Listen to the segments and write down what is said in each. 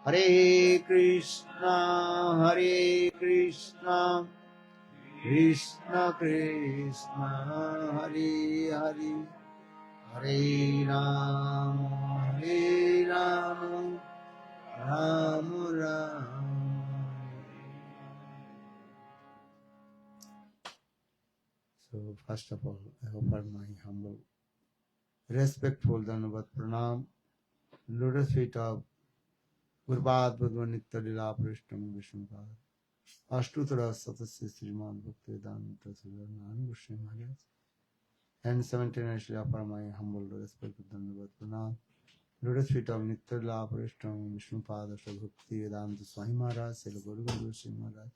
Hare Krishna, Krishna Krishna, Hare Hare, Hare Rama, Rama Rama. So first of all, I offer my humble, respectful Dandavat Pranam, lotus feet of Gurupad Bhagwan Nitya Lila Prishtam Vishnupada. Ashtutra Satasya Sriman Bhaktivedanta Srivan Goswami Maharaj. And simultaneously offer my humble respectful Dandavat Pranam, lotus feet of Nitya Lila Prishtam Vishnupada Bhaktivedanta Swami Maharaj, Srila Guru Goswami Maharaj.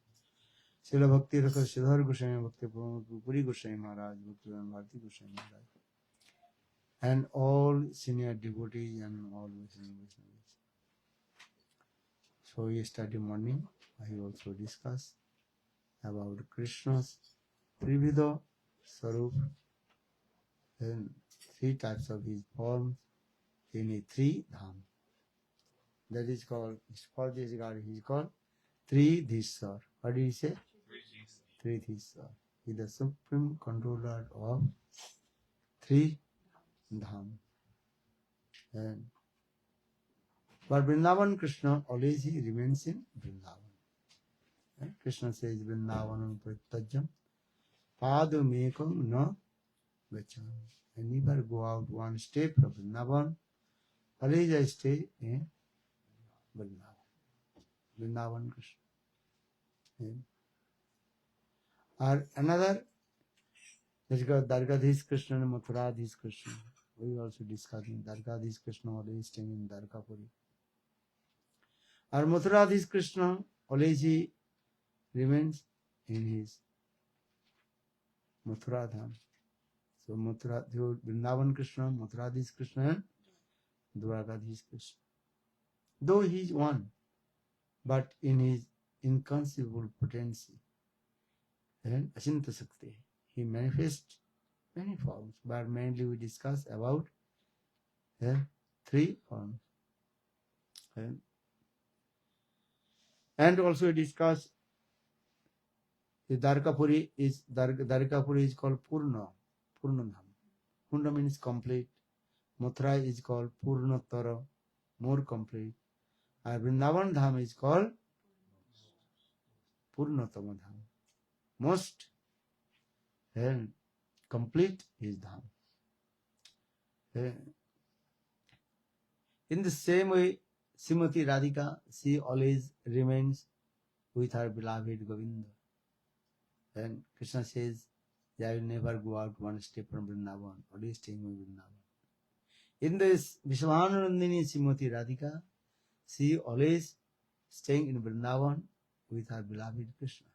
Srila Bhakti Rakha Sridhar Goswami Bhakti Puri Goswami Maharaj, Bhakti Bharati Goswami Maharaj. And all senior devotees and all Vaishnavas. So yesterday morning I also discussed about Krishna's Trividha Sarup, and three types of his forms in a three dham. That is called, for this God he is called Tridhisar. What do you say? Tridhisar. He is the supreme controller of three dham. And but Vrindavan Krishna always he remains in Vrindavan. And Krishna says Vrindavanam Prattajam Padamekam na gacchami. I never go out one step from Vrindavan. Always I stay in Vrindavan. Vrindavan Krishna. And or another, that is called Dargadhis Krishna and Mathuradhis Krishna. We also discussing Dargadhis Krishna always staying in Dwarkapuri. Or Mathuradhis Krishna always he remains in his Mathura Dham. So Mathura, Vrindavan Krishna, Mathuradhis Krishna and Dwarkadhis Krishna. Though he is one, but in his inconceivable potency and Asinta Sakti, he manifests many forms, but mainly we discuss about three forms. And also we discuss the Dwarkapuri is called Purna Dham. Purna means complete. Mathura is called Purnatara, more complete. And Vrindavan Dham is called Purnatama Dham, most and complete is Dham. In the same way, Srimati Radhika, she always remains with her beloved Govinda. And Krishna says, I will never go out one step from Vrindavan, always staying with Vrindavan. In this Vishwanandini Srimati Radhika, she always staying in Vrindavan with her beloved Krishna.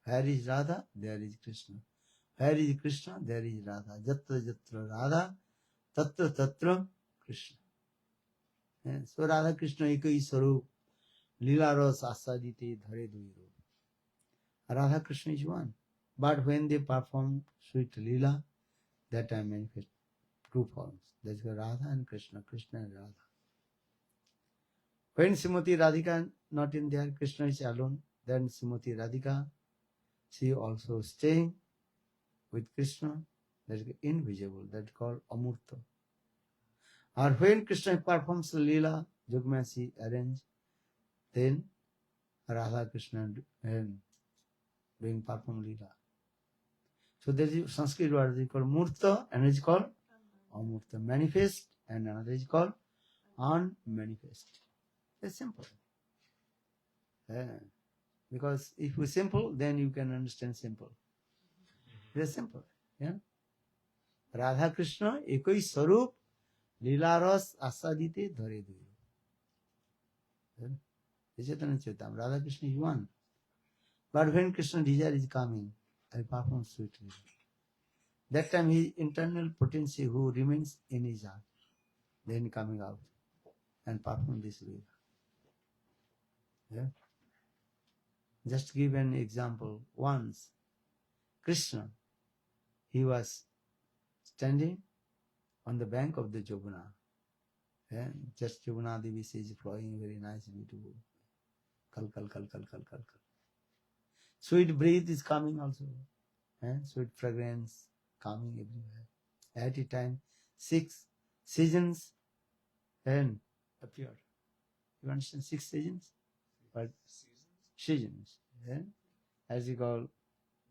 Where is Radha? There is Krishna. Where is Krishna? There is Radha. Jatra Jatra Radha, Tatra Tatra Krishna. So Radha Krishna ekai sarup, Lila ras asadite dhare duiro. Radha Krishna is one. But when they perform sweet Lila, that time manifest two forms. That is Radha and Krishna, Krishna and Radha. When Srimati Radhika not in there, Krishna is alone, then Srimati Radhika, she also staying with Krishna, that is invisible, that is called Amurta. Or when Krishna performs Leela, Jugmasi arrange, then Radha Krishna and doing perform Leela. So there is Sanskrit word is called Murta and it is called Amurta, manifest, and another is called unmanifest. It's simple. Because if we simple, then you can understand simple. It's simple. Yeah. Radha Krishna ekoi sarup Lilaras asadite dhare duiro. Radha Krishna is one. But when Krishna desire is coming, I perform sweetly. That time his internal potency who remains in his heart, then coming out and perform this way. Yeah. Just give an example. Once, Krishna, he was standing on the bank of the Jumuna, And just Yamuna Devi is flowing very nice, beautiful. Kal, kal, kal, kal, kal, kal, kal. Sweet breath is coming also. Sweet fragrance coming everywhere. At a time, 6 seasons and appeared. You understand 6 seasons? But seasons. As you call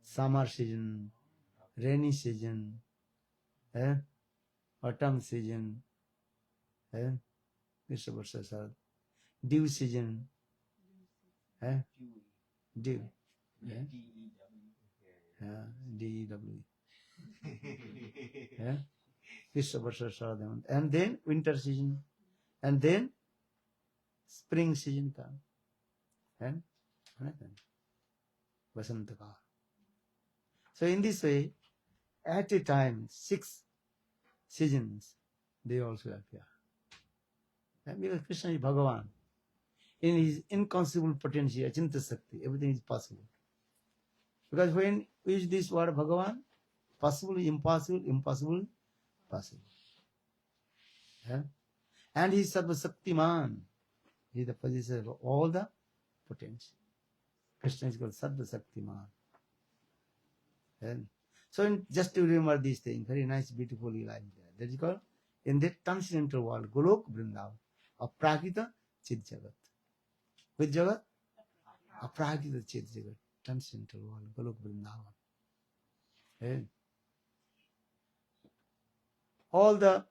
summer season, rainy season, autumn season, dew season, dew, DEW, and then winter season, and then spring season comes, and Vasantaka. So in this way, at a time, 6 seasons, they also appear. And because Krishna is Bhagavan, in his inconceivable potential, Achinta Sakti, everything is possible. Because when we use this word Bhagavan, possible is impossible, impossible, possible. And he is Sarva Saktiman. He is the possessor of all the potential. Krishna is called Sarva Saktiman. So just to remember these things, very nice, beautiful lila is there. That is called, in that transcendental world, Golok Vrindavan, Aprakita Chit Jagat. Which Jagat? Aprakita Chit Jagat, transcendental world, Golok Vrindavan. All the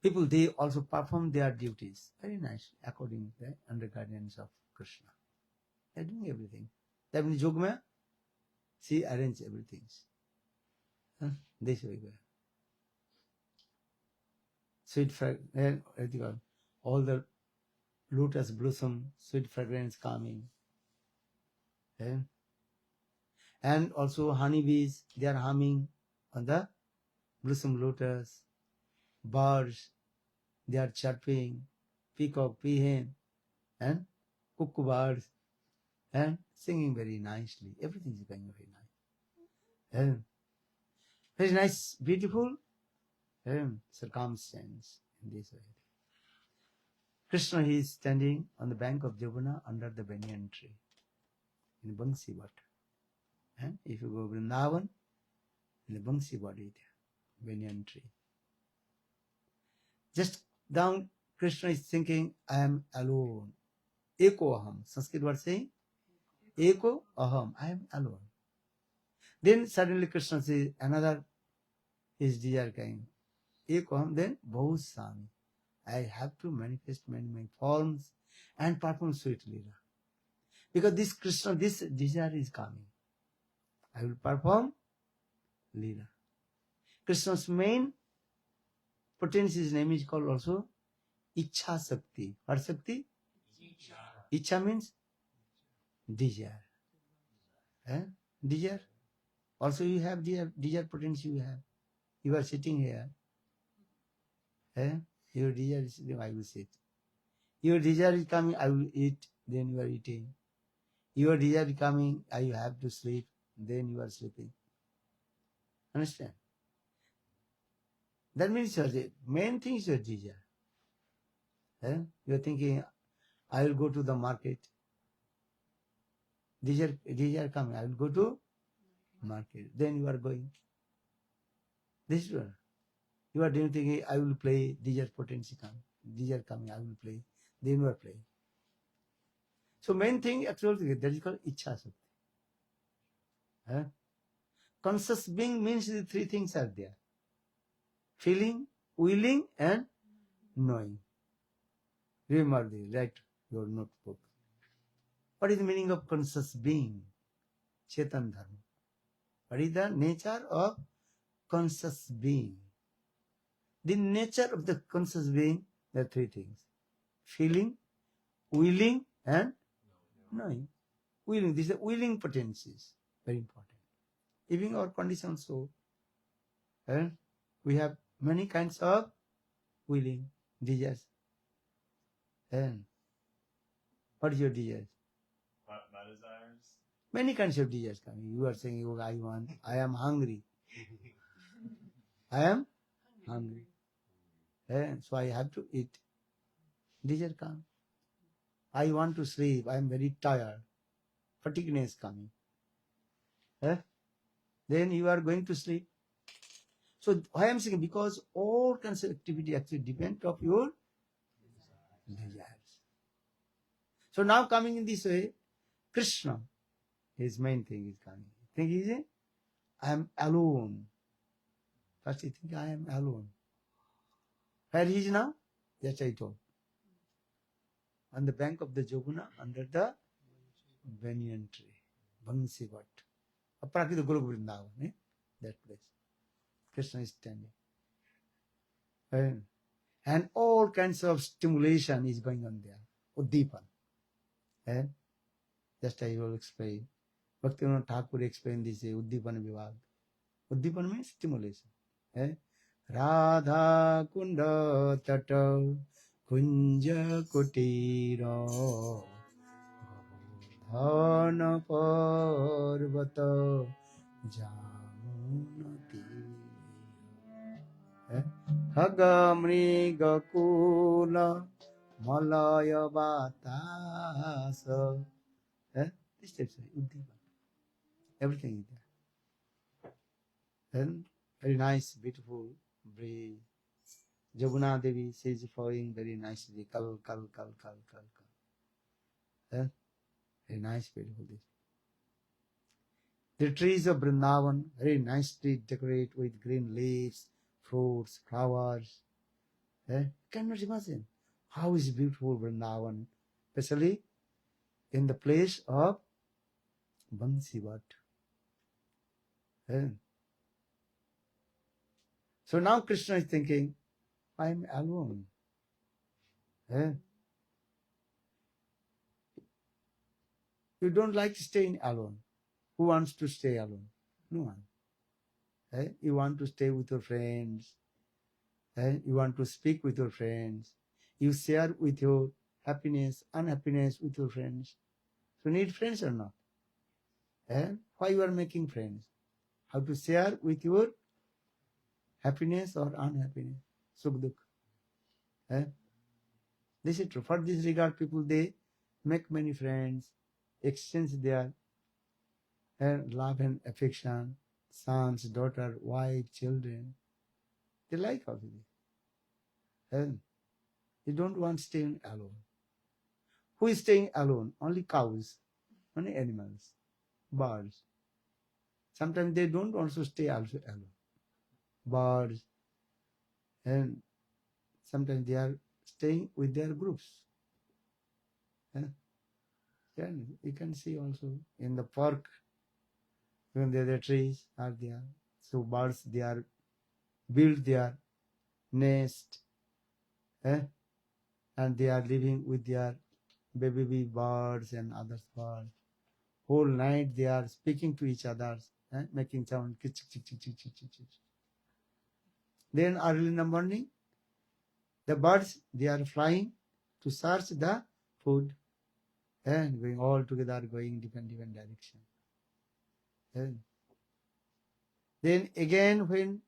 people, they also perform their duties very nice, according to the under guidance of Krishna. They are doing everything. That means Yogma, she arrange everything. This way. Sweet fragrance, all the lotus blossom, sweet fragrance coming. And also honeybees, they are humming on the blossom lotus. Birds, they are chirping, peacock, peahen, and cuckoo birds, and singing very nicely. Everything is going very nice. And very nice, beautiful circumstance in this way. Krishna, he is standing on the bank of Jamuna under the banyan tree in Bangsi Bhat. And if you go Vrindavan, in the Bangsi Bhat, banyan tree. Just down, Krishna is thinking, I am alone. Eko aham. Sanskrit word saying, Eko aham. I am alone. Then suddenly Krishna says, another his desire came. Eko aham. Then Bahusami. I have to manifest many forms and perform sweet lila. Because this Krishna, this desire is coming. I will perform lila. Krishna's main potential, his name is called also Ichha Sakti. What Sakti? Ichha means desire. Desire. Also you have desire potential you have. You are sitting here. Your desire is, I will sit. Your desire is coming, I will eat, then you are eating. Your desire is coming, I have to sleep, then you are sleeping. Understand? That means the main thing is your desire. You are thinking, I will go to the market. Desire coming, I will go to market. Then you are going. This is what. You are doing thinking, I will play, desire potential coming. Desire coming, I will play. Then you are playing. So main thing actually that is called Ichha Sakti. Conscious being means the 3 things are there. Feeling, willing, and knowing. Remember this, write your notebook. What is the meaning of conscious being? Chetan Dharma. What is the nature of conscious being? The nature of the conscious being, there are 3 things. Feeling, willing, and knowing. Willing, these are willing potencies. Very important. Even our condition so, we have many kinds of willing desires. And what is your desires? My desires? Many kinds of desires coming. You are saying, oh, I am hungry. I am hungry. So I have to eat. Desire comes. I want to sleep. I am very tired. Fatigueness coming. Then you are going to sleep. So why I am saying, because all kinds of activity actually depend of your desires. So now coming in this way, Krishna, his main thing is coming. Think is I am alone. First he think I am alone. Where he is now? That's I told. On the bank of the Joguna, under the banyan tree, Bangsivat. Aprakita Guru Vrindavan, that place. Krishna is standing. And all kinds of stimulation is going on there. Uddipan. And just I will explain. Bhaktivinoda Thakur explained this Uddipan Vivag. Uddipan means stimulation. Radha Kunda Tata Kunja Kutira Dhana Parvata Jamunati Haga Mriga Kula Malaya Batasa. This types of Uddipan. Everything is there. And very nice, beautiful breeze. Jaguna Devi, she is flowing very nicely. Kal, kal, kal, kal, kal, kal. Very nice, beautiful. The trees of Vrindavan, very nicely decorated with green leaves, fruits, flowers. You cannot imagine how is beautiful Vrindavan, especially in the place of Bangsivat. So now Krishna is thinking, I am alone. You don't like staying alone. Who wants to stay alone? No one. You want to stay with your friends. You want to speak with your friends. You share with your happiness, unhappiness with your friends. So you need friends or not? Why you are making friends? How to share with your happiness or unhappiness? Sukh dukh. This is true. For this regard, people, they make many friends, exchange their love and affection, sons, daughter, wife, children. They like all this. They don't want staying alone. Who is staying alone? Only cows, only animals, birds. Sometimes they don't also stay also alone. Birds, and sometimes they are staying with their groups. You can see also in the park, when the trees are there. So birds, they are build their nest, and they are living with their baby birds and other birds. Whole night they are speaking to each other, making sound. Then early in the morning, the birds, they are flying to search the food, and going all together, going different direction. Then again, when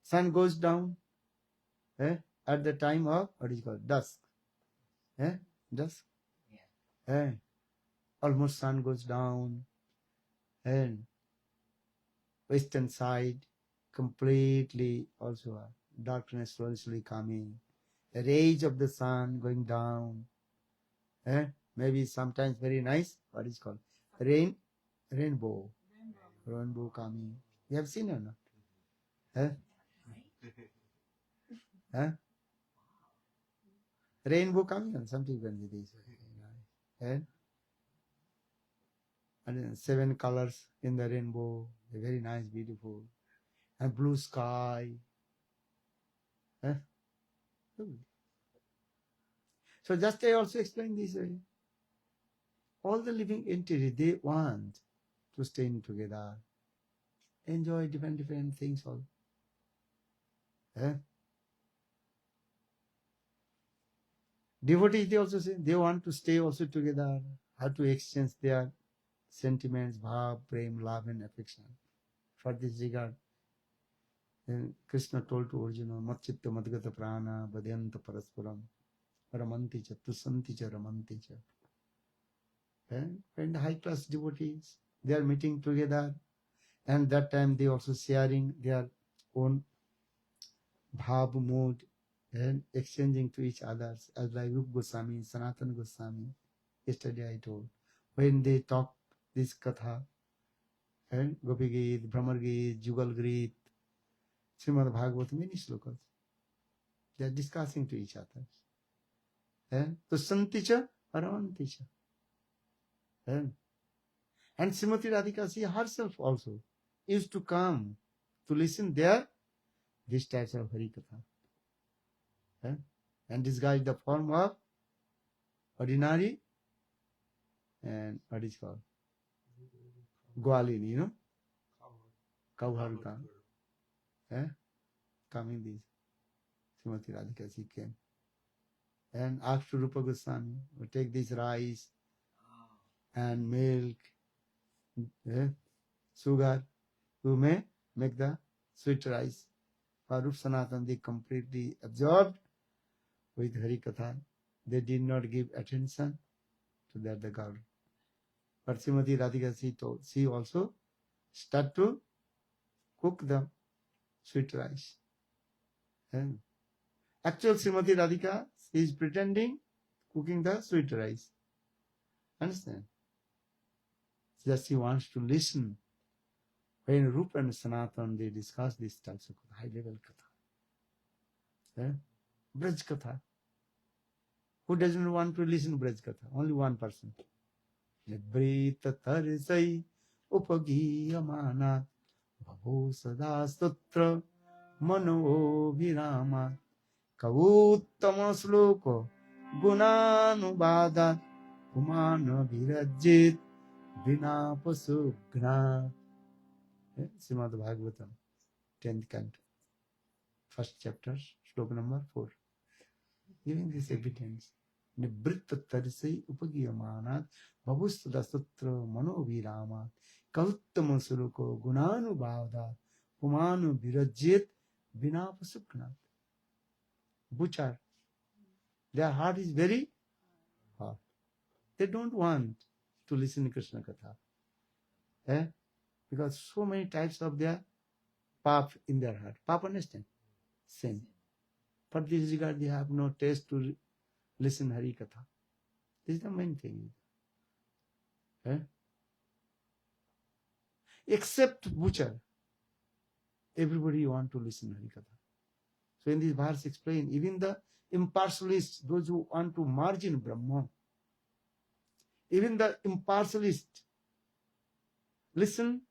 sun goes down, at the time of what is called dusk, dusk, almost sun goes down, and western side completely also darkness slowly coming, the rays of the sun going down, maybe sometimes very nice, what is called rainbow coming. You have seen or not? Rainbow coming on something when it is. And then 7 colors in the rainbow, very nice, beautiful, and blue sky. So just I also explained this way. All the living entities, they want to stay together, enjoy different things all. Devotees, they also say they want to stay also together, how to exchange their sentiments, bhav, prem, love and affection. For this regard, And Krishna told to Arjuna, Matchitta madgata prana badhyanta parasparam ramanti cha tusanti cha ramanti cha. And when the high class devotees, they are meeting together, and that time they also sharing their own bhav mood and exchanging to each others, as like Rup Goswami, Sanatana Goswami. Yesterday I told, when they talk this katha, and Gopi Geet, Brahmar Geet, Jugal Geet, Srimad Bhagavatam, many slokas, they are discussing to each other. And to Santicha, Paramanticha. And Srimati Radhika, she herself also used to come to listen there, these types of Harikatha. And disguise the form of ordinary and what is called Gwalini, you know, Kauharika. Coming this, Srimati Radhika, she came. And asked Rupa Goswami, take this rice and milk, sugar, you may make the sweet rice. For Rup Sanatan, they completely absorbed with Harikatha. They did not give attention to that the girl. But Srimati Radhika, she also started to cook the sweet rice. And actual Srimati Radhika is pretending cooking the sweet rice. Understand? Just she wants to listen. When Rupa and Sanatan, they discuss these types of high level katha. Braj katha. Who doesn't want to listen to Braj katha? Only one person. Nibrita tarisai upagiyamana bhavo sada sutra mano virama kavuttama sloko gunanubada kumana virajit vinapasugna. Srimad Bhagavatam, 10th canto, 1st chapter, sloka number 4. Giving this evidence. Nibritta tarisai upagiyamanat bhavustada sutra manovirama kauttama suroko gunanu bhavda humanu virajit vinapasuknat. Butcher. Their heart is very hot. They don't want to listen to Krishna Katha. Because so many types of their pap in their heart. Pap, understand? Sin. For this regard, they have no taste to listen Hari Katha. This is the main thing. Except butcher, everybody want to listen Hari Katha. So in this verse explain, even the impartialists, those who want to merge in Brahma, even the impartialists listen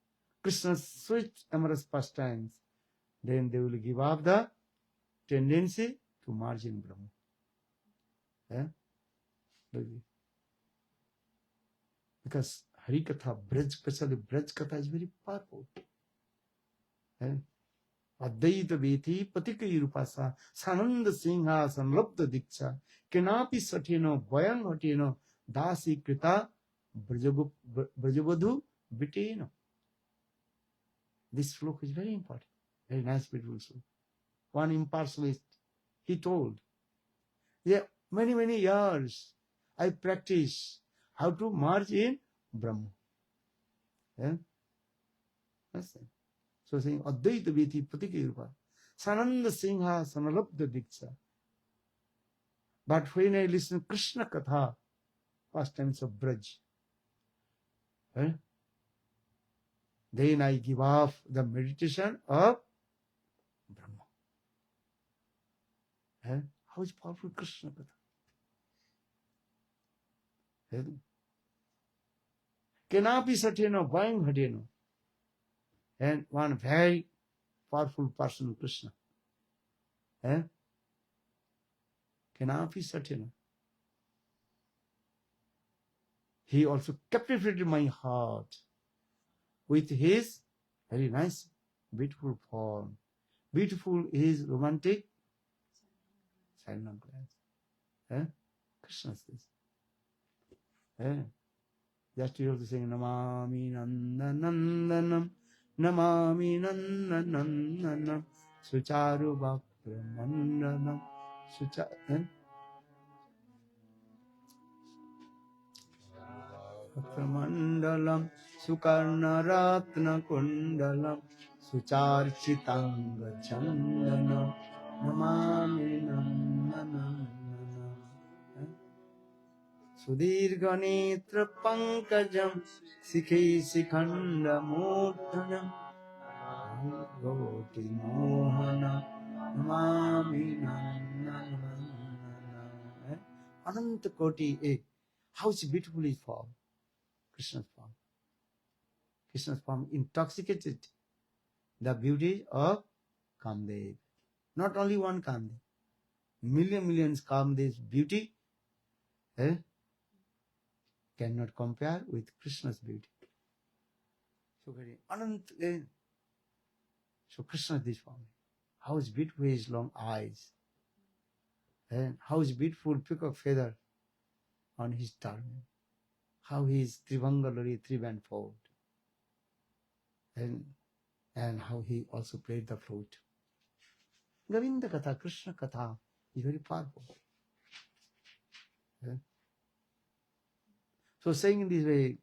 Krishna's sweet amorous pastimes, then they will give up the tendency to merge in Brahma. Because Harikatha, especially Braj Katha is very powerful. Advaita Veti Patikai Rupasa Sananda Singha Sanlabda Diksha Kenapi Satino Bhayang Hatino Dasi Krita Brajabadhu Viteno. This sloka is very important. Very nice, beautiful sloka. One impartialist, he told, yeah, many years I practice how to merge in Brahma. So saying, Advaita Veti Patikirpa, Sananda Singha Sanalabda Diksha. But when I listen to Krishna Katha, pastimes of Braj, then I give off the meditation of Brahma. How is powerful Krishna Katha? Kenapi Sateno, Vayam Hateno. And one very powerful person, Krishna. Kenapi Sateno. He also captivated my heart with his very nice, beautiful form. Beautiful is romantic silent glance. Krishna says. Just you have to sing Namami Nanda Nandanam, Namami Nanda Nandanam, Sucharu Bhakra Mandalam Mandalam Sukarna Ratna Kundalam Sucharchitanga Chandanam Namami Nandanam Sudirgha Netra Pankajam Sikhi Sikhanda Murthanam Goti Mohana Namami Nandanam Ananta Koti how beautiful is form, Krishna's form. Krishna's form intoxicated the beauty of Kamdev. Not only one Kamdev, millions Kamdev's beauty cannot compare with Krishna's beauty. So very Anant. So Krishna this form. How is beautiful his long eyes, and how is beautiful peacock feather on his turban. How his Trivangalari three-band fold, and how he also played the flute. Govinda Katha, Krishna Katha is very powerful. So saying in this way,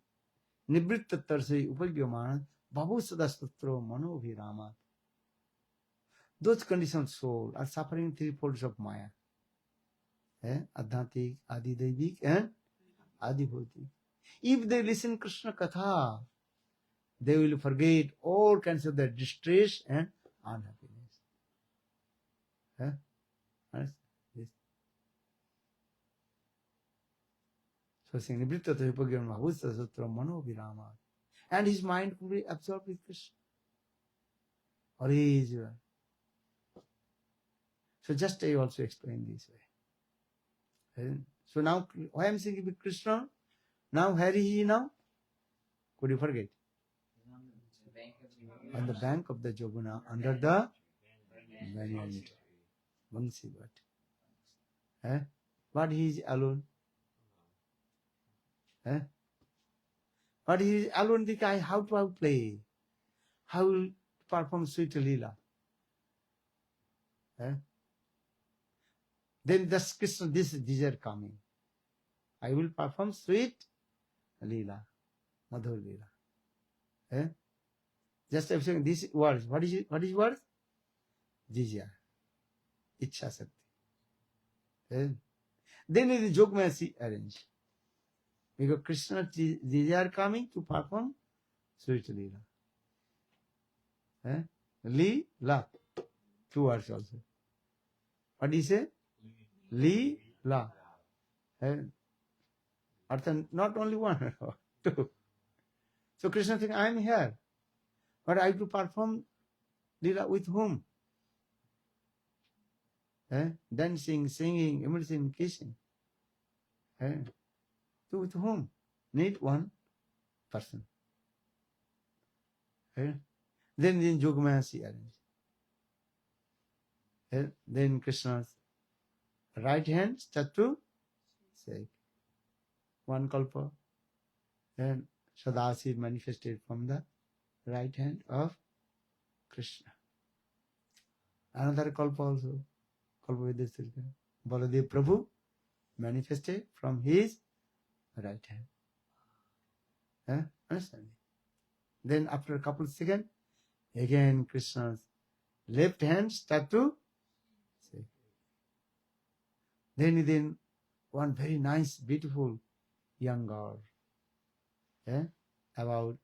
Nibritta Tarsi Upagyamana Babu Sadastro Mano Virama. Those conditioned souls are suffering three folds of Maya. Adhantik, Adidevik and Adibhutik. If they listen Krishna Katha, they will forget all kinds of their distress and unhappiness. Yes. So saying Nibritta Tarsi Upagyamana Babu Sadastro Mano Virama. And his mind will be absorbed with Krishna. Or he is. So just I also explain this way. So now, why I am saying with Krishna? Now where is he now? Could you forget? On the bank of the Joguna, under the banyan tree. Bansi Bhat. But he is alone. But he is alone. The guy, how to play? How will perform sweet Leela? Then this Krishna, this desire coming. I will perform sweet Leela, Madhur Leela. Just I'm saying these words. What is words? Desire. Ichha Sakti. Then it is Jogmaya arrange. Because Krishna desire coming to perform sweet Leela. Leela. Two words also. What do you say? Leela. Not only one, two. So Krishna thinks, I am here. But I have to perform Leela with whom? Dancing, singing, immersing, kissing. So with whom? Need one person. Then Jogmaya arrange. Then Krishna's right hand start to shake. One kalpa. Then Sadasi manifested from the right hand of Krishna. Another kalpa also. Kalpa Vidyasilka. Baladev Prabhu manifested from his right hand. Understand? Then after a couple of seconds, again Krishna's left hand start to shake. Then one very nice, beautiful young girl, about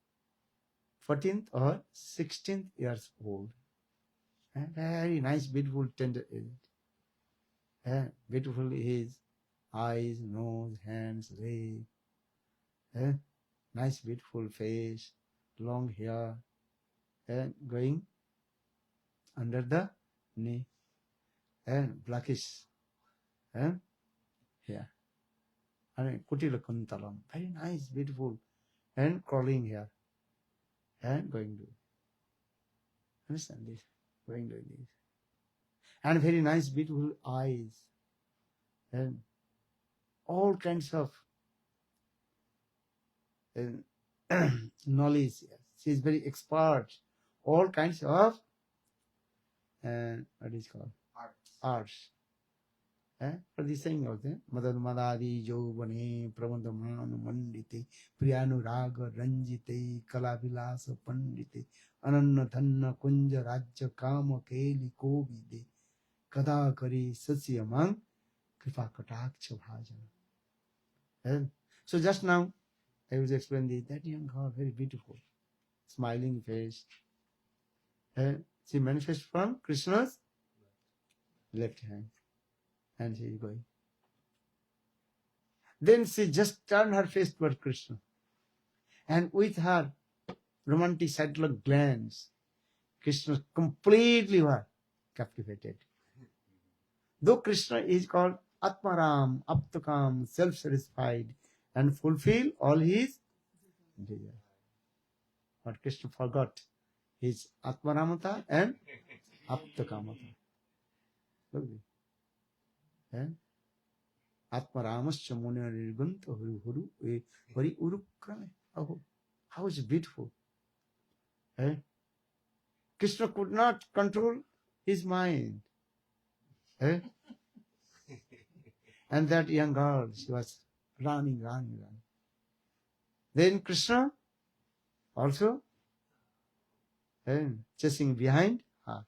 14th or 16th years old. Very nice, beautiful, tender age. Beautiful his eyes, nose, hands, legs. Nice, beautiful face, long hair, going under the knee, and blackish hair. And Kutila Kuntalam, very nice, beautiful, and crawling hair, and going to understand this, going like this, and very nice, beautiful eyes, and all kinds of knowledge. She is very expert, all kinds of and what is called arts. For the saying also, Madad Madadi Jovane Pramandaman Mandite Priyanuraga Ranjite Kalavilasa Pandite Ananna Dhanna Kunja Rajya Kama Keli Kovide Kada Kari Sasyamang Kripa Kataksha Bhajana. So just now I was explaining that young girl, very beautiful, smiling face. She manifests from Krishna's left hand. And she is going. Then she just turned her face toward Krishna. And with her romantic satellite glance, Krishna completely was captivated. Though Krishna is called Atmaram, Aptakam, self-satisfied, and fulfill all his desires. But Krishna forgot his Atmaramata and Aptakamata. Look at it. Atmaramascha Muna Nirgunta Huru Huru Vari Urukrame. Oh, how is it beautiful. Krishna could not control his mind. And that young girl, she was running. Then Krishna also chasing behind her.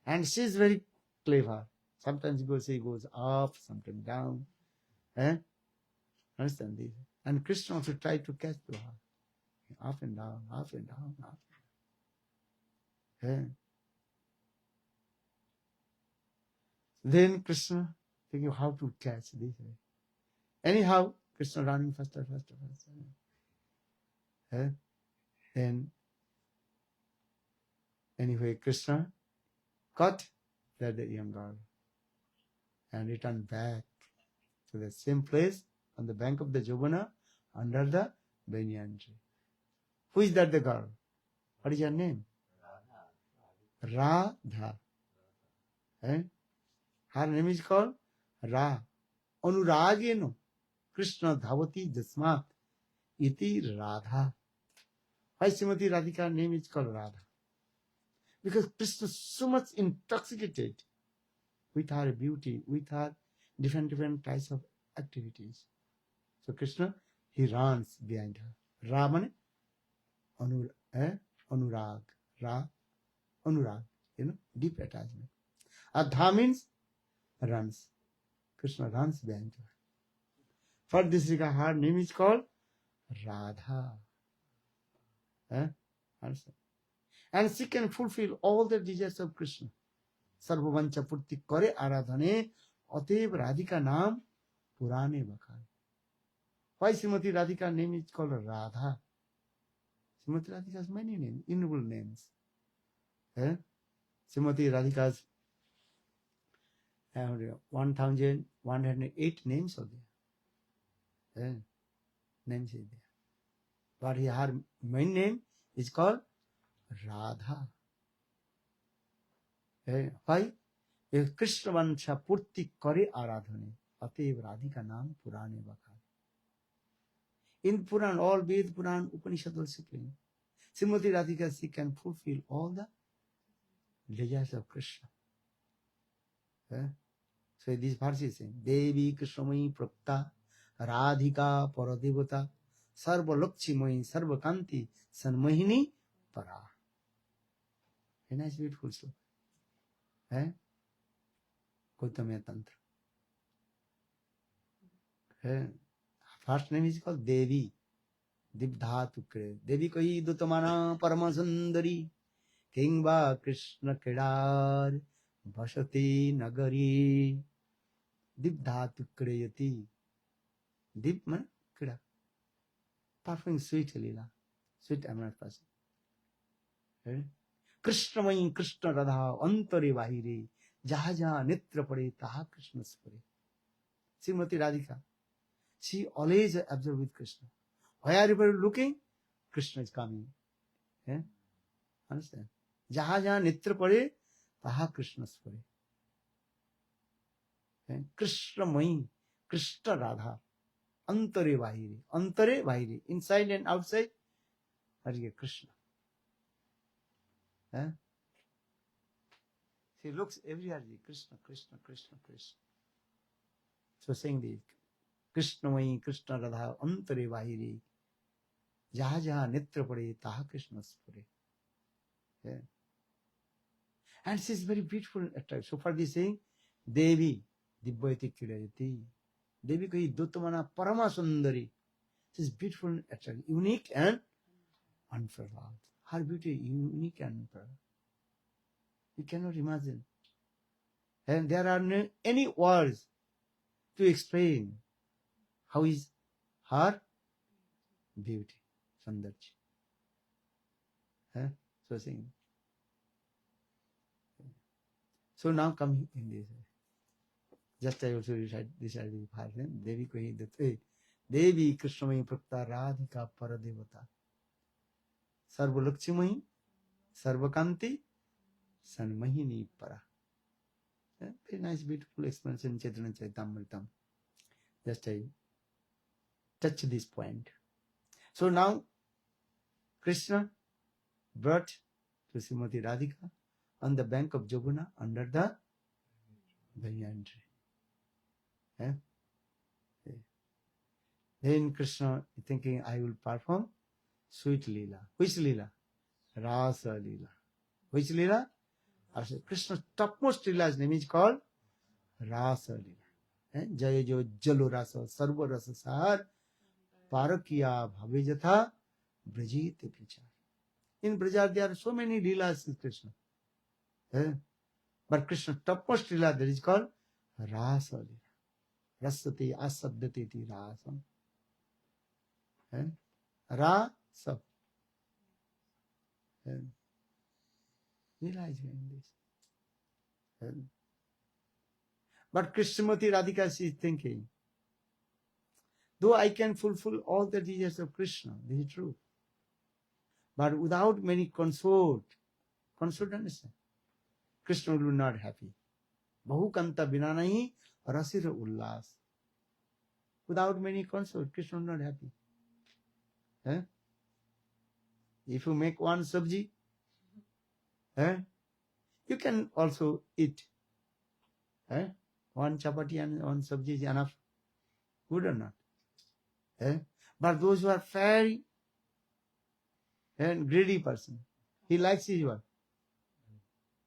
And she is very clever. Sometimes she goes up, sometimes down. Understand this? And Krishna also tried to catch to her. Up and down, up and down, up and down. Then Krishna thinking how to catch this. Anyhow, Krishna running faster. Then, anyway, Krishna caught that young girl and returned back to the same place on the bank of the Jovana under the banyan tree. Who is that the girl? What is her name? Radha. Her name is called Ra. Anurageno Krishna Dhavati Jasmat Iti Radha. Why Srimati Radhika's name is called Radha? Because Krishna is so much intoxicated with her beauty, with her different types of activities. So Krishna, he runs behind her. Ra means anurag. Ra, anurag, deep attachment. Adha means runs. Krishna runs behind her. For this reason, her name is called Radha. Understand? And she can fulfill all the desires of Krishna. Sarvavancha purti kare aradhane atev Radhika naam purane bakhan. Why Srimati Radhika's name is called Radha? Srimati Radhika has many names, innumerable names. Srimati Radhika's 1,108 names are there. Names is there. But her main name is called Radha. Why? Krishna Vansha Purti Kare Aradhane Atev Radhika Naam Purane Bakhan. In Puran, all Ved, Puran, Upanishad also claim. Srimati Radhika, she can fulfill all the desires of Krishna. So this verse is saying, Devi Krishnamai Prakta Radhika Paradevata Sarva Lakshimai Sarva Kanti Sanmahini Para. A nice beautiful sloka. Gautamiya Tantra. First name is called Devi. Dibdhatu Kre. Devi Kahi Dutamana Paramasundari. Kingba Krishna Kedar. Bhasati Nagari. Dibdhatu Kreyati. Dib man Keda. Performing sweet lila. Sweet amaranth person. Krishnamai Krishna Radha Antare Bahire. Jaha jaha nitra pade taha Krishna spare. Srimati Radhika. She always observes with Krishna. Wherever looking, Krishna is coming. Understand? Jaha jaha nitra pade taha Krishna spare. Krishnamai Krishna Radha Antare Bahire. Antare Bahire. Inside and outside, that is Krishna. She looks everywhere, Krishna, Krishna, Krishna, Krishna. So saying this, Krishna Mai, Krishna Radha, Antare Bahiri, Jaha Jaha Nitra Pade, Taha Krishna Spure. Yeah. And she's very beautiful and attractive. So far this saying, Devi, Dibbhayati Kirayati. Devi Kahi Duttamana Parama Sundari. She's beautiful and attractive, unique and unparalleled. Her beauty is unique and unparalleled. You cannot imagine. And there are no any words to explain how is her beauty, Sundarji. So saying. So now come in this. Just I also decided the part. Devi Kahi Dutta. Devi Krishnamai Prakta Radhika Paradevata. Sarva Lakshmi, Sarva Kanti, Sanmahini Para. Very nice, beautiful explanation in Chaitanya Charitamrita. Just I touch this point. So now Krishna brought to Srimati Radhika on the bank of Jabuna under the banyan tree. Then Krishna thinking, I will perform sweet Leela. Which Leela? Rasa Leela. Which Leela? Krishna's topmost Leela's name is called Rasa Leela. Jaya Jo Jalo Rasa Sarva Rasa Sahar Parakiya Bhavijatha Brajit Pichar. In Brajar there are so many Leelas in Krishna. But Krishna's topmost Leela that is called Rasa Leela. Rasati Asabdati Rasam. Rasa. Leela is doing this. But Krishnamati Radhika, she is thinking, though I can fulfill all the desires of Krishna, this is true. But without many consort, understand? Krishna will be not happy. Bahu kanta bina nahi rasira ullas. Without many consort, Krishna will not happy. If you make one sabji, you can also eat. One chapati and one sabji is enough. Good or not? But those who are very and greedy person, he likes his one.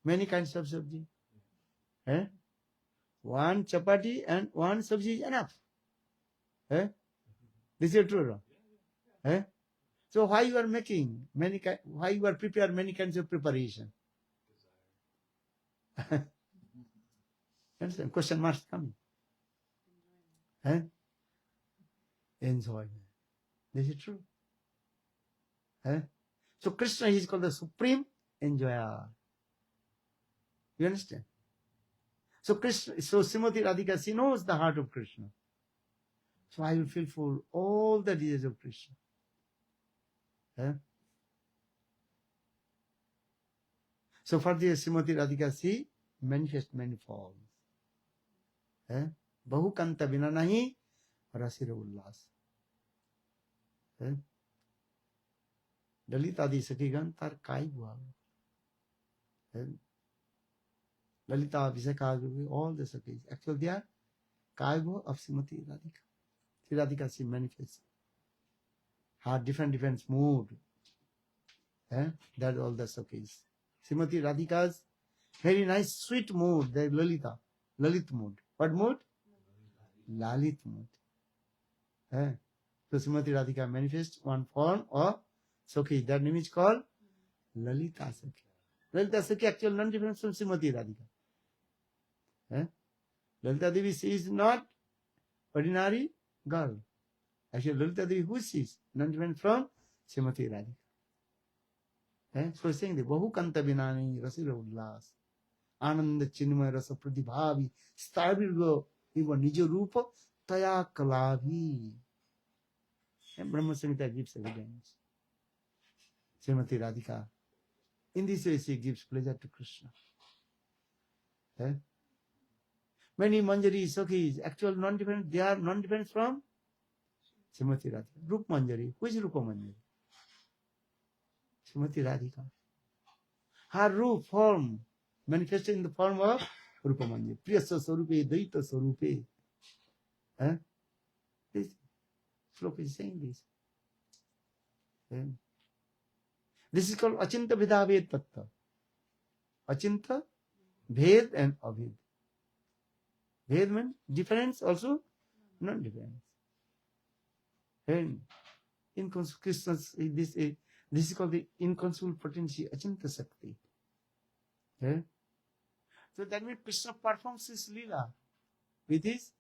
Many kinds of sabji. One chapati and one sabji is enough. This is true. So why you are making many why you are preparing many kinds of preparation? Understand? Question marks coming. Enjoyment. This is true. So Krishna is called the supreme enjoyer. You understand? So Krishna, so Srimati Radhika, she knows the heart of Krishna. So I will fulfill all the desires of Krishna. So for the Srimati Radhika, she manifests many forms. Bahu kanta bina nahi rasira ullas. Lalita adi sakigan tar kai bhuva. Lalita Vishaka, all the sakis. Actually, they are kai bhuva of Srimati Radhika. Sri Radhika, she manifests her different mood. That all the sakis. Srimati Radhika's very nice sweet mood, the Lalita, Lalit mood. What mood? Lalit mood. So Srimati Radhika manifests one form of Sakhi. That name is called Lalita Sakhi. Lalita Sakhi actually non different from Srimati Radhika. Lalita Devi, she is not ordinary girl. Actually Lalita Devi, who she is? Non different from Srimati Radhika. So saying the Bahu Kanta Binani Rasila Ullas Ananda Chinmaya Rasa Pradibhavi Stavirgo Iva Nija Rupa Taya Kalavi. And Brahma Samhita gives evidence. Srimati Radhika. In this way she gives pleasure to Krishna. Many Manjari Sakhis, actual non-different, they are non-different from Srimati Radhika. Rup Manjari. Who is Rupa Manjari? Srimati Radhika. Her roop, form, manifested in the form of Rupamanya. Priyasa Sarupe, Daita Sarupe. This sloka is saying this. This is called Achinta Vidaved Tattva. Achinta, Bhed and Abhed. Bhed means difference, also non-difference. And Krishna's, this is called the inconceivable potency, Achinta Sakti. So that means Krishna performs his Leela with his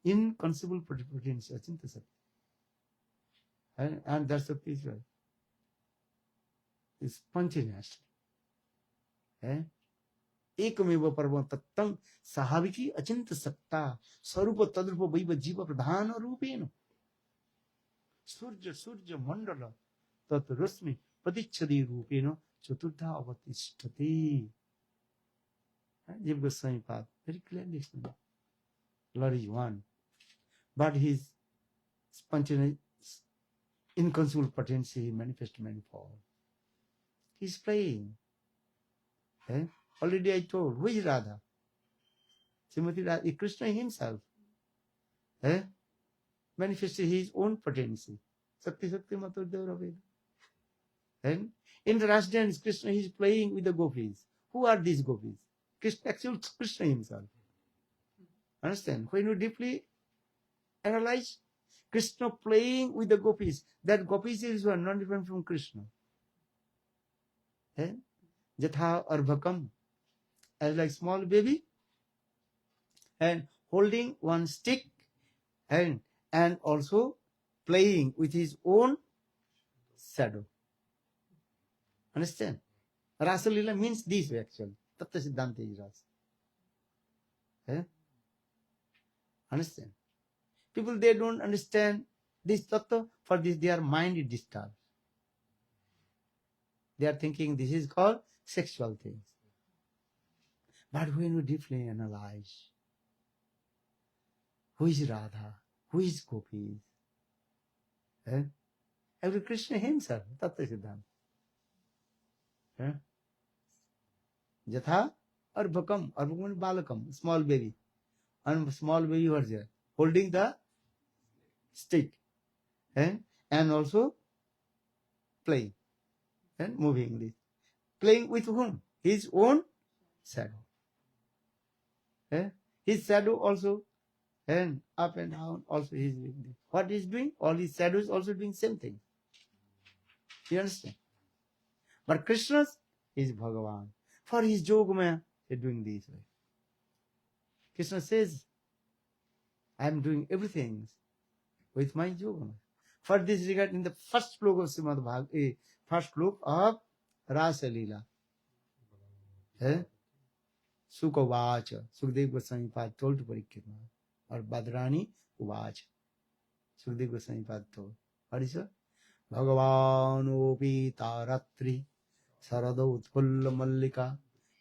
inconceivable potency, Achinta Sakti. And that's the piece, right? It's spontaneously. एकमेव परम तत्तं स्वाभाविकी अचिंत सत्ता स्वरूप तद्रूप wav जीव प्रधान रूपेण सूर्य मंडल तत् रश्मि प्रतिच्छदि रूपेण चतुर्था अवतिष्ठते. Jiva Goswami Pad very clearly explained. Lord is one, but his spontaneous inconceivable potency manifest manifold. He's playing. Already I told, who is Radha? Srimati Radha, Krishna himself manifested his own potency. Sakti Sakti Matur Devraveda. And in the last dance, Krishna is playing with the gopis. Who are these gopis? Actually, Krishna himself. Understand? When you deeply analyze Krishna playing with the gopis, that gopis is one, not different from Krishna. Jatha Arbhakam, as like small baby, and holding one stick, and also playing with his own shadow. Understand? Rasa Lila means this way actually. Tattva Siddhanta is Rasa. Understand? People, they don't understand this tattva. For this, their mind is disturbed. They are thinking this is called sexual things. But when we deeply analyze, who is Radha? Who is Gopis? Every Krishna himself, Tattva Siddhanta. Jatha Arbhakam, Arbhakam Balakam, small baby. And small baby was there, holding the stick. And also playing and moving this. Playing with whom? His own shadow. His shadow also, and up and down also he is doing this. What he is doing? All his shadows also doing same thing. You understand? But Krishna is Bhagavan. For his Yogamaya, he is doing this way. Krishna says, I am doing everything with my Yogamaya. For this regard, in the first sloka of Srimad Bhagavatam, first sloka of Rasa Leela, Sukha Vacha, Sukadeva Goswami Pad told to Parikshit Maharaj, or Badrani Vacha. Sukadeva Goswami Pad told. What is it? Bhagavanopi taratri sarada utpulla mallika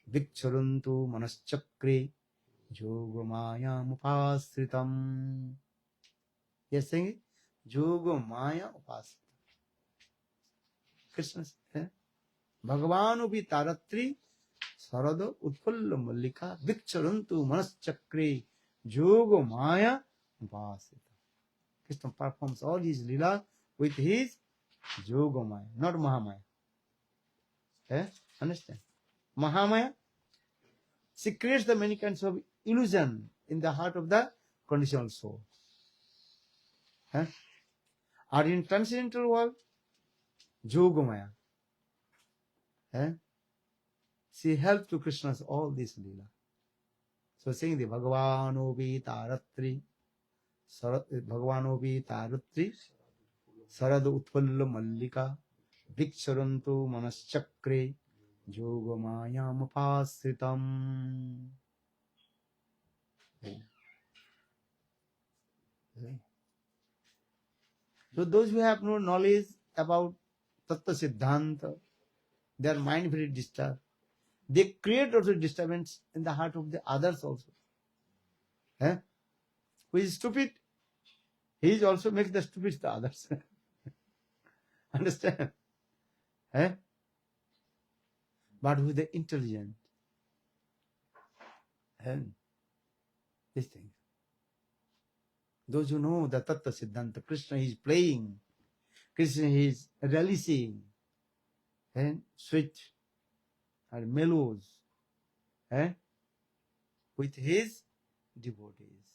vikcharantu manaschakre yogamaya upasritam. Yes, saying it? Yogamaya upasritam. Krishna says, Bhagavanopi taratri sarada utpulla mallika vikcharantu manaschakre yogamaya upasritam. Krishna performs all his lila with his Yogamaya, not Mahamaya. Understand? Mahamaya, she creates the many kinds of illusion in the heart of the conditional soul. Or in transcendental world, Yogamaya. She helps to Krishna's all this lila. So saying the Bhagavanopi taratri, Bhagavanopi taratri, Sarada Utpalla Mallika Vikcharantu Manaschakre Yogamayam Upasritam. So those who have no knowledge about Tattva Siddhanta, their mind very disturbed. They create also disturbance in the heart of the others also. Who is stupid, he is also makes the stupid the others. Understand? But who is the intelligent, And these things. Those who know the Tattva Siddhanta, Krishna is playing, Krishna is relishing, and sweet and mellows with his devotees.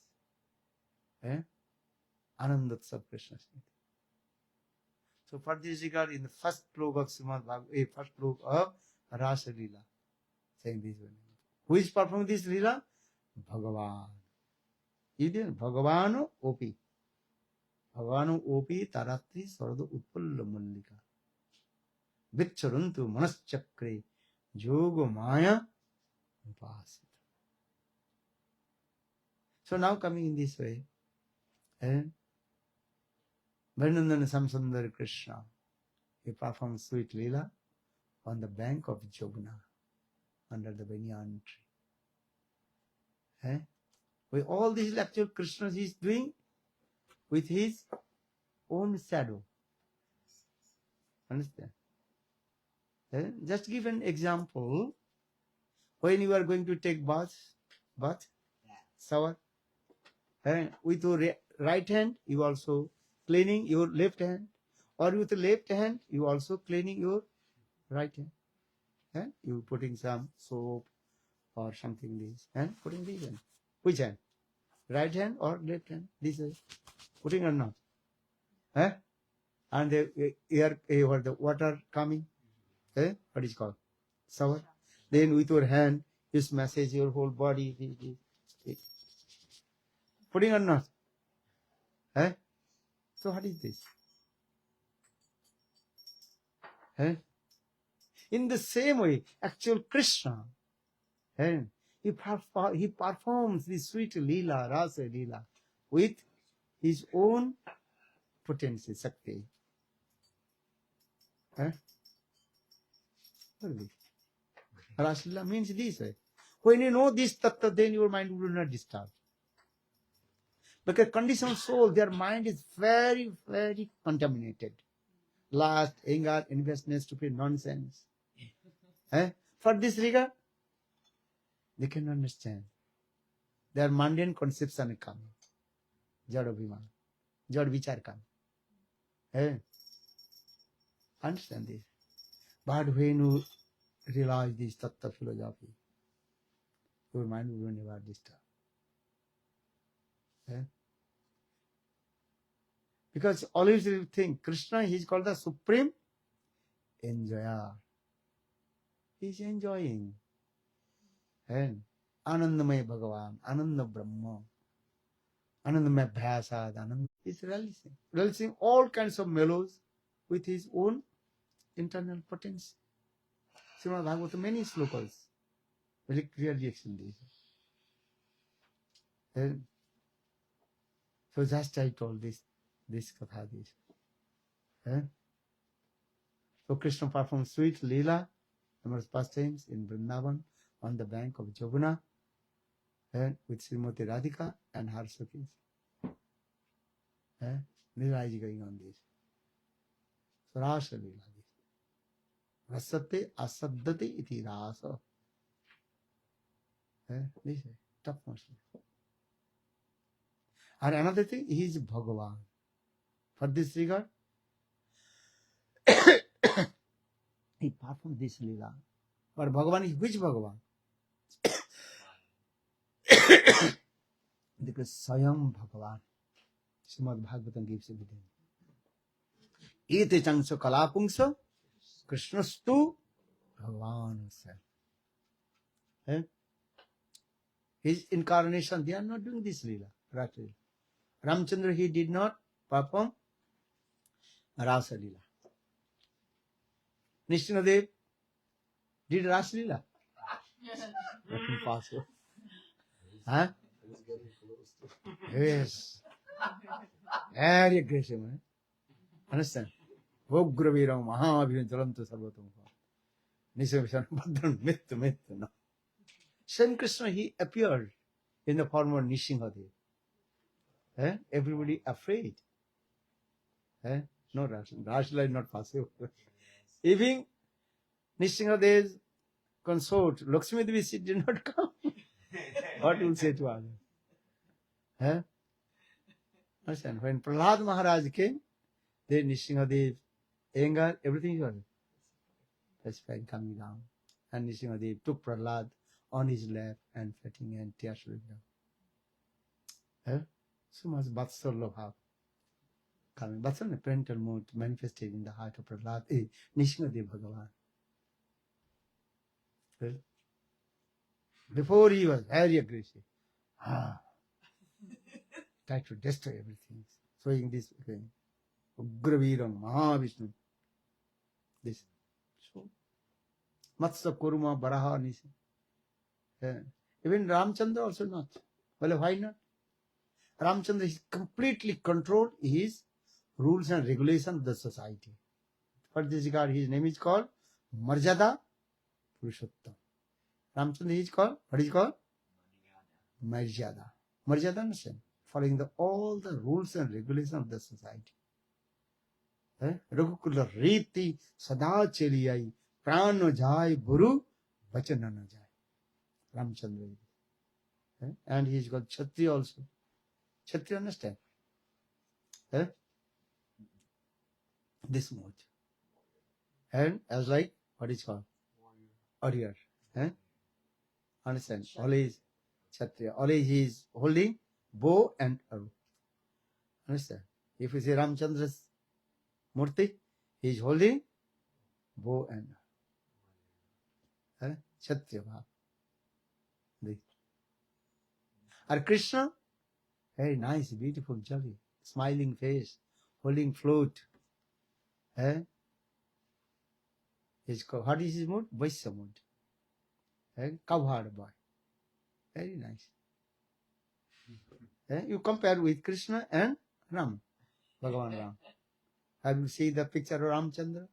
Anandatsav Krishna. So for this regard, in the first sloka of Srimad Bhagavatam, first sloka of Rasa Leela, saying this one. Who is performing this Leela? Bhagavan. Even Bhagavano Opi. Bhagavano Opi Taratri Sarada Utpalla Mallika. Vicharuntu Manaschakre Yoga Maya Upasita. So now coming in this way, Varnandana Samsundara Krishna, he performs sweet Leela on the bank of Jogna, under the banyan tree. With all these actual Krishna is doing with his own shadow. Understand? Just give an example. When you are going to take bath, shower, with your right hand, you also cleaning your left hand, or with the left hand, you also cleaning your right hand. You putting some soap or something this, and putting this hand. Which hand? Right hand or left hand? This is putting or not? And where the water coming, what is called? Shower. Then with your hand, you massage your whole body. Putting or not? So what is this? In the same way, actual Krishna, he performs this sweet Leela, Rasa Leela, with his own potency, Sakti. Rasa Leela means this way. When you know this tattva, then your mind will not disturb. Because conditioned soul, their mind is very, very contaminated. Lust, anger, investment, stupid nonsense. For this regard, they can understand. Their mundane conception come. Jad abhiman. Jad vichar come. Understand this. But when you realize this tattva philosophy, your mind will never disturb. Because always you think Krishna, he is called the supreme enjoyer. He is enjoying. Anandamaya Bhagavan, Ananda Brahma, Anandamaya Bhyasad, Ananda is relishing all kinds of mellows with his own internal potency. Srimad Bhagavatam, many slokas very clearly explain this. So just I told this katha. So Krishna performed sweet Leela, numerous pastimes in Vrindavan on the bank of Jamuna, with Srimati Radhika and her Sakhis. Leela is going on this. So Rasa Leela. Rasate asaddati iti rasa. This is tough much. And another thing, he is Bhagavan. For this regard, he performed this Leela. But Bhagavan is which Bhagavan? Because Swayam Bhagavan. Srimad Bhagavatam gives evidence. Ete changsa kalapungsa Krishnastu Bhagavan himself. His incarnation, they are not doing this Leela. Ramchandra, he did not perform Rasa Leela. Nishinadev did Rasa Leela. Impossible. Yes. Very aggressive. Understand? Vograviram Mahavim Jalantu Sarvatam. Nisavishana Bhadran Mittu. No. Same Krishna, he appeared in the form of Nishingadev. Everybody afraid. No Rasa is not possible. Even Nishingadev's consort, Lakshmi Devi, she did not come. What you will say to others? Huh? Understand? When Prahlad Maharaj came, then Nrsimhadev, anger, everything was pacified, coming down. And Nrsimhadev took Prahlad on his lap and petting and tears rolling down. Huh? So much Vatsalya bhav coming. Vatsalya, parental mood manifested in the heart of Prahlad, Nrsimhadev Bhagavan. Huh? Before he was very aggressive. Tried to destroy everything. Showing this way. Ugraviram, Mahavishnu. This. So, Matsya Kurma Baraha Nisi. Even Ramchandra also not. Well, why not? Ramchandra is completely controlled his rules and regulations of the society. For this regard, his name is called Marjada Purushottam. Ramchandra is called, what is called? Marjada. Marjada, understand? Following all the rules and regulations of the society. Raghukula Riti Sada Cheliyai Prano Jai Buru Bachanana Jai. Ramchandra. And he is called Kshatriya also. Kshatriya, understand? This mode. And as like, what is called? Warrior. Understand? Always Kshatriya. Always he is holding bow and arrow. Understand? If you see Ramchandra's Murti, he is holding bow and arrow. Kshatriya bhav. And Krishna, very nice, beautiful, jolly, smiling face, holding flute. He's called, what is his mood? Vaisya mood. Cowherd boy. Very nice. You compare with Krishna and Ram, Bhagavan Ram. Have you seen the picture of Ramchandra?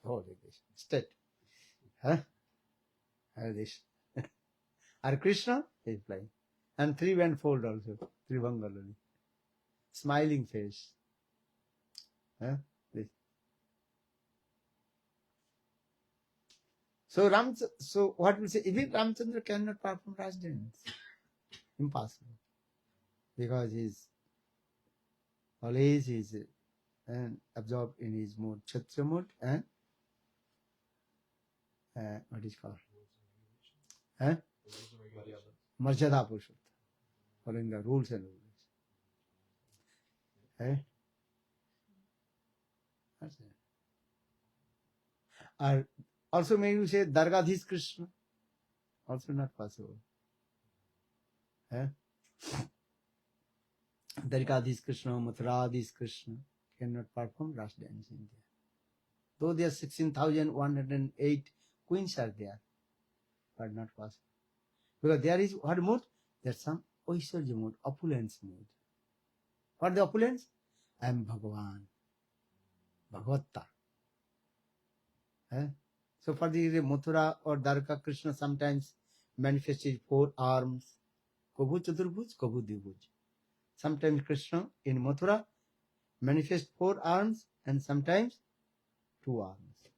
Oh, straight. This. And Krishna is playing. And three-band fold also. Trivangalani. Smiling face. This. So what we say, even Ramchandra cannot perform Raj dance. Impossible. Because he's always absorbed in his mood, Kshatriya mood, and what is called? Marjada Purushottam. Following the rules and regulations. Or also maybe you say Dargadhis Krishna. Also not possible. Dargadhis Krishna, Mathuradhis Krishna cannot perform Ras dance in there. Though there are 16,108 queens are there, but not possible. Because there is what mood? There's some Oishwarya mood, opulence mood. What the opulence? I am Bhagavan, Bhagavata. So for the Mathura or Dwarka, Krishna sometimes manifests his 4 arms. Kabhu Chaturbhuj, Kabhu Dvibhuj. Sometimes Krishna in Mathura manifests 4 arms and sometimes 2 arms.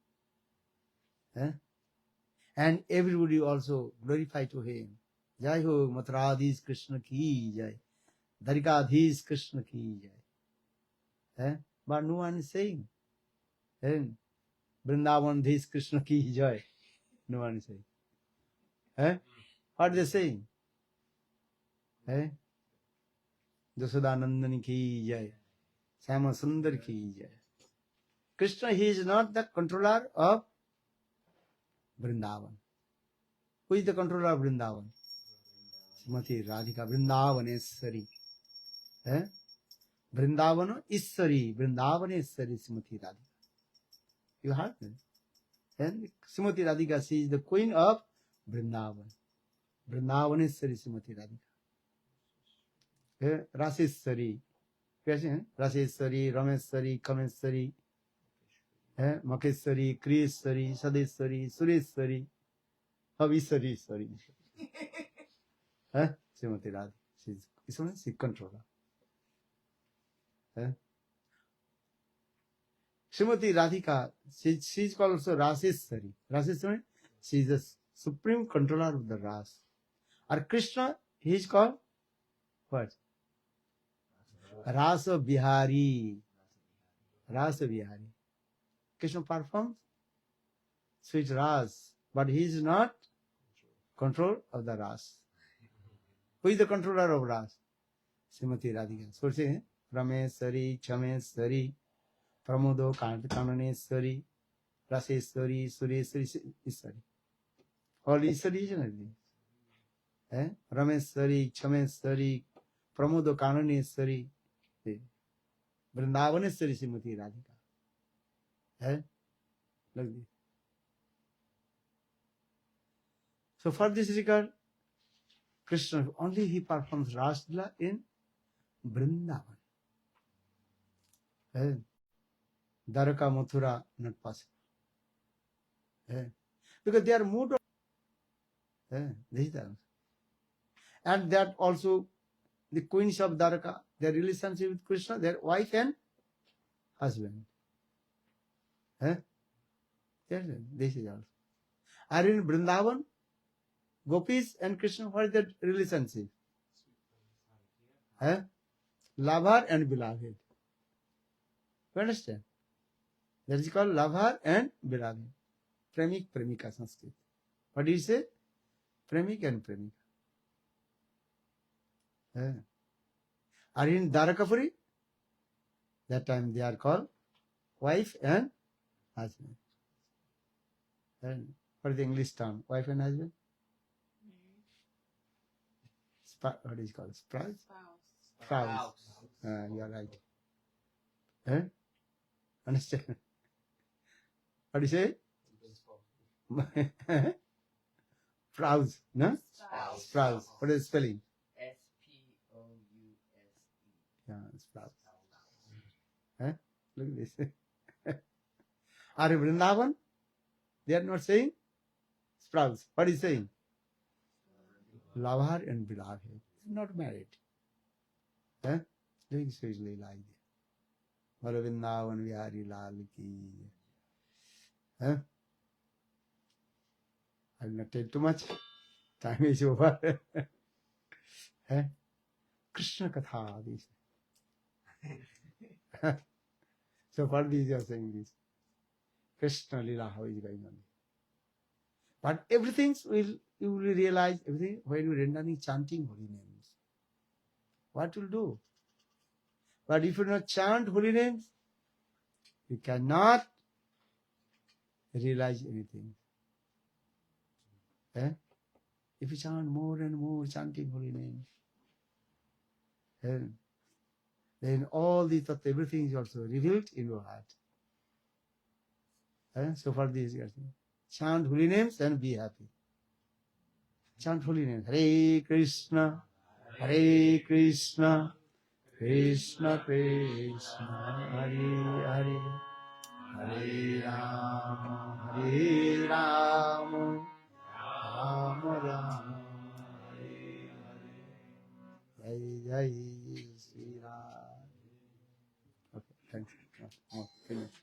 And everybody also glorify to him. Jai ho Mathuradhis Krishna ki jai. Dwarkadhis Krishna ki jai. But no one is saying. Vrindavandhis Krishna ki jai. No one is saying. What are they saying? Jasodanandani ki jai. Syama Sundar ki jai. Krishna, he is not the controller of Vrindavan. Who is the controller of Vrindavan? Srimati Radhika, Vrindavaneshwari. Vrindavana Ishwari, Vrindavaneshwari Srimati Radhika. You heard that? And Srimati Radhika, she is the queen of Vrindavan. Vrindavaneshwari Srimati Radhika. Raseshwari. Raseshwari, Rameshwari, Kameshwari, Makeshwari, Kriyeshwari, Sadeshwari, Sureshwari, Avishwari, Srimati Radhika. She's controller. Srimati Radhika, she is called also Raseshwari. Raseshwari, she is the supreme controller of the Ras. Or Krishna He is called what? Rasa Bihari. Rasa Bihari. Krishna performs sweet ras, but he is not control of the ras. Who is the controller of ras? Srimati Radhika. So say Rameswari, Chameswari, Pramodo Kananeswari, Raseswari, Sureswari, Iswari. All Iswari, isn't it? Rameswari, Chameswari, Pramodo Kananeswari, Vrindavaneshwari Srimati Radhika. Like this. So for this regard, Krishna only he performs Rasla in Vrindavan. Dwarka, Mathura, not possible. Because they are mood of this is the answer. And that also the queens of Dwarka, their relationship with Krishna, their wife and husband. Yes, this is also. Are in Vrindavan, Gopis and Krishna, what is that relationship? Lover and beloved. You understand? That is called lover and beloved. Premik, premika Sanskrit. What do you say? Premik and premika. Are in Dwarakapuri? That time they are called wife and husband. And what is the English term? Wife and husband? What is it called? Spouse? Spouse. You are right. Understand? What do you say? Spouse, no? Spouse. What is the spelling? Spouse. Yeah, spouse. Look at this. Are you Vrindavan? They are not saying spouse. What is saying? Lover and beloved. Not married. Doing seriously like that. Bolo Vrindavan Vihari Lal ki. I will not take too much. Time is over. Krishna Katha. This. So for this you are saying this. Krishna Lila, how is going on? But everything you will realize everything when you rendering chanting holy names. What will do? But if you not chant holy names, you cannot realize anything. If you chant more and more chanting holy names, then all the thought, everything is also revealed in your heart. So for this, chant holy names and be happy. Chant holy names. Hare Krishna, Hare Krishna, Krishna Krishna, Hare Hare, Hare Rama, Hare Rama, Rama Rama, Hare Hare, Jai Jai Sri Ram. Okay, thanks. Finish.